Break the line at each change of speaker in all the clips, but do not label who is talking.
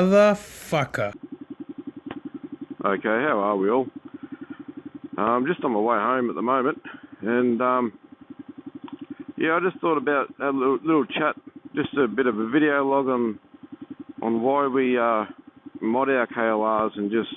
motherfucker.
Okay, how are we all? I'm just on my way home at the moment, and yeah, I just thought about a little chat, just a bit of a video log on why we mod our KLRs and just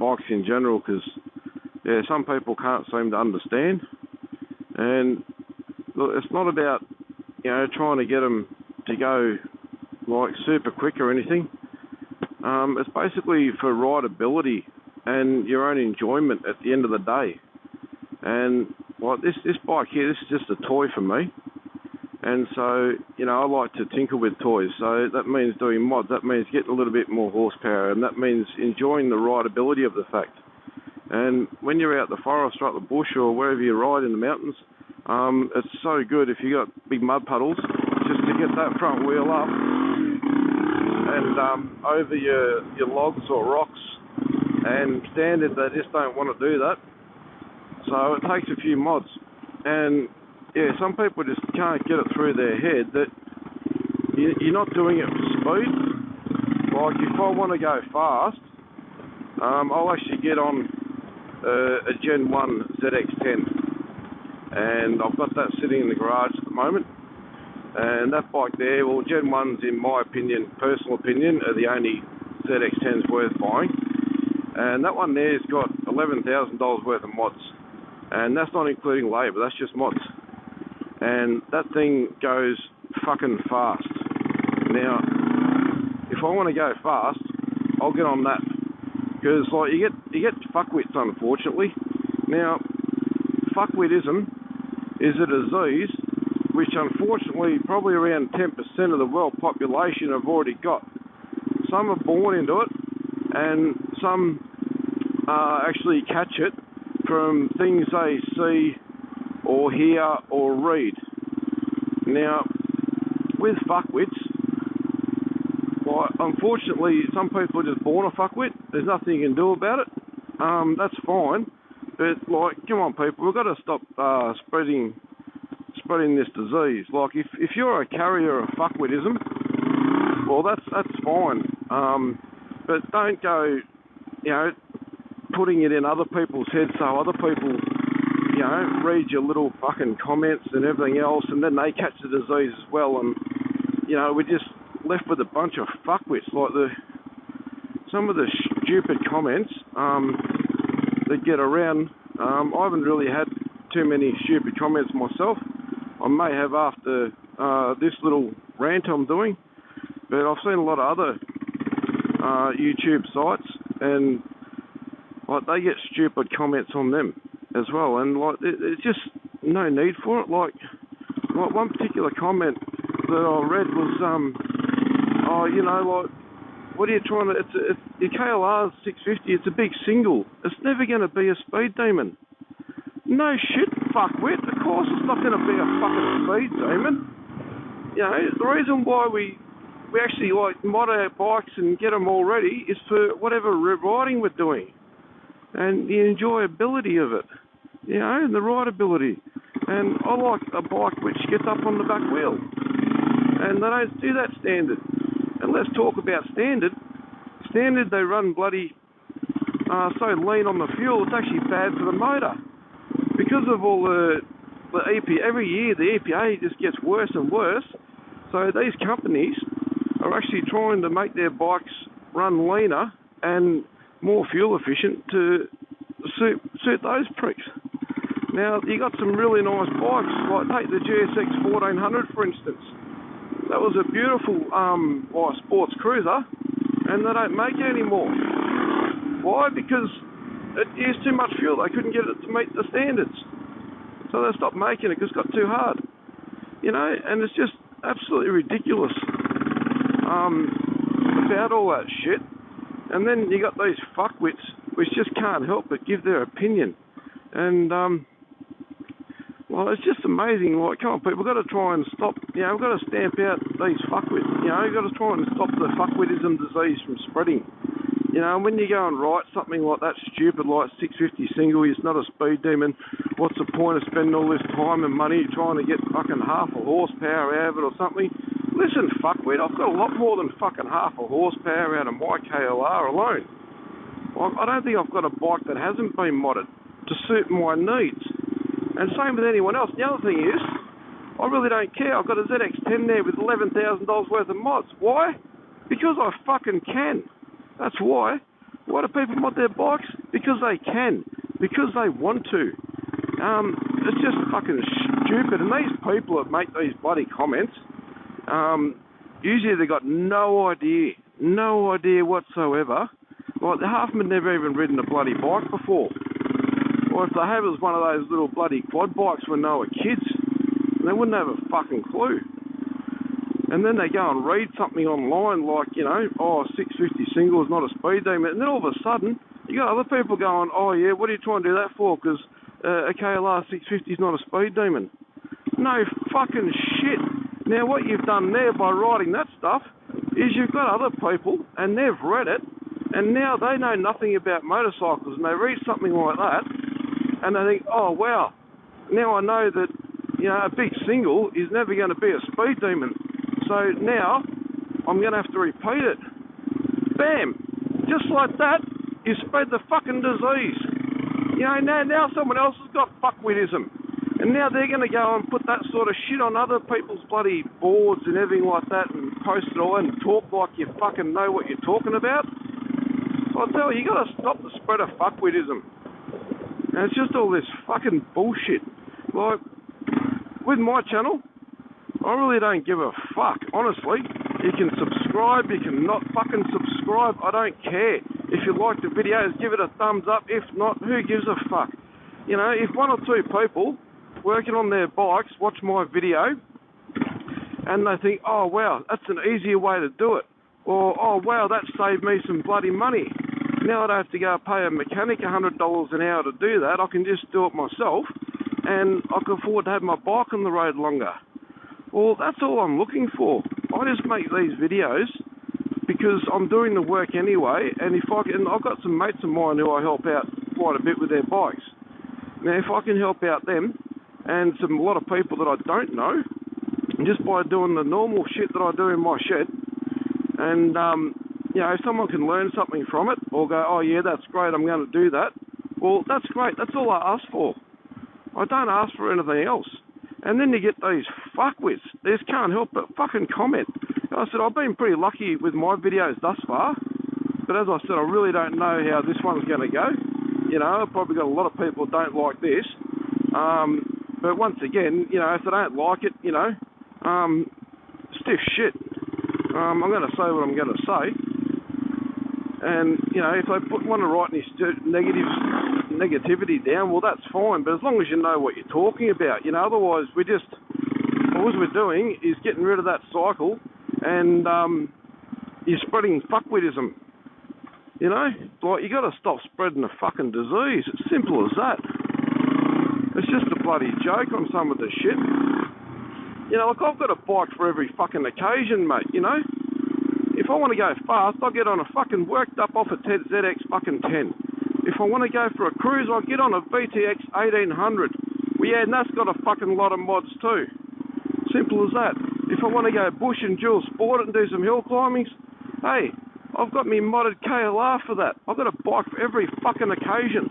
bikes in general, because yeah, some people can't seem to understand. And look, it's not about, you know, trying to get them to go like super quick or anything. It's basically for rideability and your own enjoyment at the end of the day. And like this bike here, this is just a toy for me. And so, you know, I like to tinker with toys. So that means doing mods. That means getting a little bit more horsepower, and that means enjoying the rideability of the fact. And when you're out the forest or out the bush or wherever you ride in the mountains, it's so good if you got big mud puddles, just to get that front wheel up and over your logs or rocks. And standard, they just don't want to do that. So it takes a few mods. And yeah, some people just can't get it through their head that you're not doing it for speed. Like if I want to go fast, I'll actually get on a Gen 1 ZX10. And I've got that sitting in the garage at the moment. And that bike there, well, Gen 1s, in my opinion, personal opinion, are the only ZX10s worth buying. And that one there's got $11,000 worth of mods. And that's not including labour, that's just mods. And that thing goes fucking fast. Now, if I want to go fast, I'll get on that. Because like you get fuckwits, unfortunately. Now, fuckwittism is a disease which unfortunately probably around 10% of the world population have already got. Some are born into it, and some actually catch it from things they see or hear or read. Now, with fuckwits, well, unfortunately, some people are just born a fuckwit. There's nothing you can do about it. That's fine, but like, come on, people, we've got to stop spreading this disease. Like, if you're a carrier of fuckwittism, well, that's fine. But don't go, you know, putting it in other people's heads so other people, you know, read your little fucking comments and everything else, and then they catch the disease as well. And you know, we're just left with a bunch of fuckwits. Like some of the stupid comments that get around. I haven't really had too many stupid comments myself. I may have after this little rant I'm doing, but I've seen a lot of other YouTube sites, and like they get stupid comments on them as well, and like there's just no need for it. Like one particular comment that I read was, oh, you know, like, what are you trying to? It's your KLR's 650. It's a big single. It's never going to be a speed demon. No shit, fuckwit. Of course it's not going to be a fucking speed demon. You know, the reason why we actually like mod our bikes and get them all ready is for whatever riding we're doing. And the enjoyability of it. You know, and the rideability. And I like a bike which gets up on the back wheel. And they don't do that standard. And let's talk about standard. Standard, they run bloody so lean on the fuel, it's actually bad for the motor. Because of all the EPA, every year the EPA just gets worse and worse. So these companies are actually trying to make their bikes run leaner and more fuel efficient to suit those pricks. Now, you got some really nice bikes, like take the GSX 1400 for instance. That was a beautiful sports cruiser, and they don't make it anymore. Why? Because it used too much fuel. They couldn't get it to meet the standards. So they stopped making it because it got too hard. You know, and it's just absolutely ridiculous about all that shit. And then you got these fuckwits which just can't help but give their opinion. And, well, it's just amazing. Like, come on, people, we've got to try and stop, you know, we've got to stamp out these fuckwits. You know, we've got to try and stop the fuckwittism disease from spreading. You know, when you go and write something like that stupid, like 650 single, it's not a speed demon, what's the point of spending all this time and money trying to get fucking half a horsepower out of it or something? Listen, fuckwit, I've got a lot more than fucking half a horsepower out of my KLR alone. I don't think I've got a bike that hasn't been modded to suit my needs. And same with anyone else. The other thing is, I really don't care. I've got a ZX10 there with $11,000 worth of mods. Why? Because I fucking can. That's why. Why do people mod their bikes? Because they can. Because they want to. It's just fucking stupid. And these people that make these bloody comments, usually they've got no idea whatsoever. Like, half of them have never even ridden a bloody bike before. Or if they have, it was one of those little bloody quad bikes when they were kids. And they wouldn't have a fucking clue. And then they go and read something online like, you know, 650 single is not a speed demon. And then all of a sudden, you got other people going, oh yeah, what are you trying to do that for? Because a KLR 650 is not a speed demon. No fucking shit. Now what you've done there by writing that stuff is you've got other people and they've read it and now they know nothing about motorcycles and they read something like that and they think, oh wow, now I know that, you know, a big single is never going to be a speed demon. So now I'm going to have to repeat it. Bam! Just like that, you spread the fucking disease. You know, now someone else has got fuckwittism. And now they're going to go and put that sort of shit on other people's bloody boards and everything like that and post it all and talk like you fucking know what you're talking about. I tell you, you got to stop the spread of fuckwittism. And it's just all this fucking bullshit. Like, with my channel, I really don't give a fuck, honestly. You can subscribe, you can not fucking subscribe, I don't care. If you like the videos, give it a thumbs up. If not, who gives a fuck? You know, if one or two people working on their bikes watch my video and they think, oh wow, that's an easier way to do it. Or, oh wow, that saved me some bloody money. Now I don't have to go pay a mechanic $100 an hour to do that. I can just do it myself and I can afford to have my bike on the road longer. Well, that's all I'm looking for. I just make these videos because I'm doing the work anyway, and I've got some mates of mine who I help out quite a bit with their bikes. Now, if I can help out them and a lot of people that I don't know, just by doing the normal shit that I do in my shed, and you know, if someone can learn something from it or go, oh yeah, that's great, I'm going to do that. Well, that's great. That's all I ask for. I don't ask for anything else. And then you get these fuckwits. They just can't help but fucking comment. I said, I've been pretty lucky with my videos thus far. But as I said, I really don't know how this one's going to go. You know, I've probably got a lot of people that don't like this. But once again, you know, if they don't like it, you know, stiff shit. I'm going to say what I'm going to say. And, you know, if they want to write any negativity down, well, that's fine. But as long as you know what you're talking about, you know, otherwise all we're doing is getting rid of that cycle and you're spreading fuckwittism. You know, like, you got to stop spreading the fucking disease. It's simple as that. It's just a bloody joke on some of the shit. You know, like, I've got a bike for every fucking occasion, mate, you know. If I want to go fast, I'll get on a fucking worked up off a ZX fucking 10. If I want to go for a cruise, I'll get on a VTX 1800. Well, yeah, and that's got a fucking lot of mods too. Simple as that. If I want to go bush and dual sport it and do some hill climbings, hey, I've got me modded KLR for that. I've got a bike for every fucking occasion.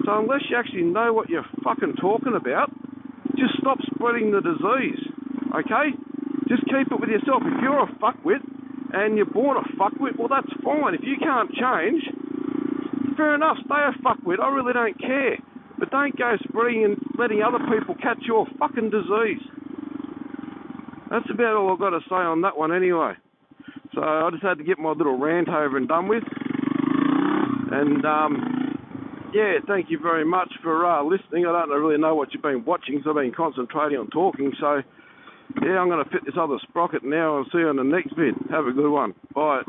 So unless you actually know what you're fucking talking about, just stop spreading the disease, okay? Just keep it with yourself. If you're a fuckwit and you're born a fuckwit, well, that's fine. If you can't change, fair enough, stay a fuckwit. I really don't care. But don't go spreading and letting other people catch your fucking disease. That's about all I've got to say on that one anyway. So I just had to get my little rant over and done with. And, yeah, thank you very much for listening. I don't really know what you've been watching, so I've been concentrating on talking. So, yeah, I'm going to fit this other sprocket now and see you on the next vid. Have a good one. Bye.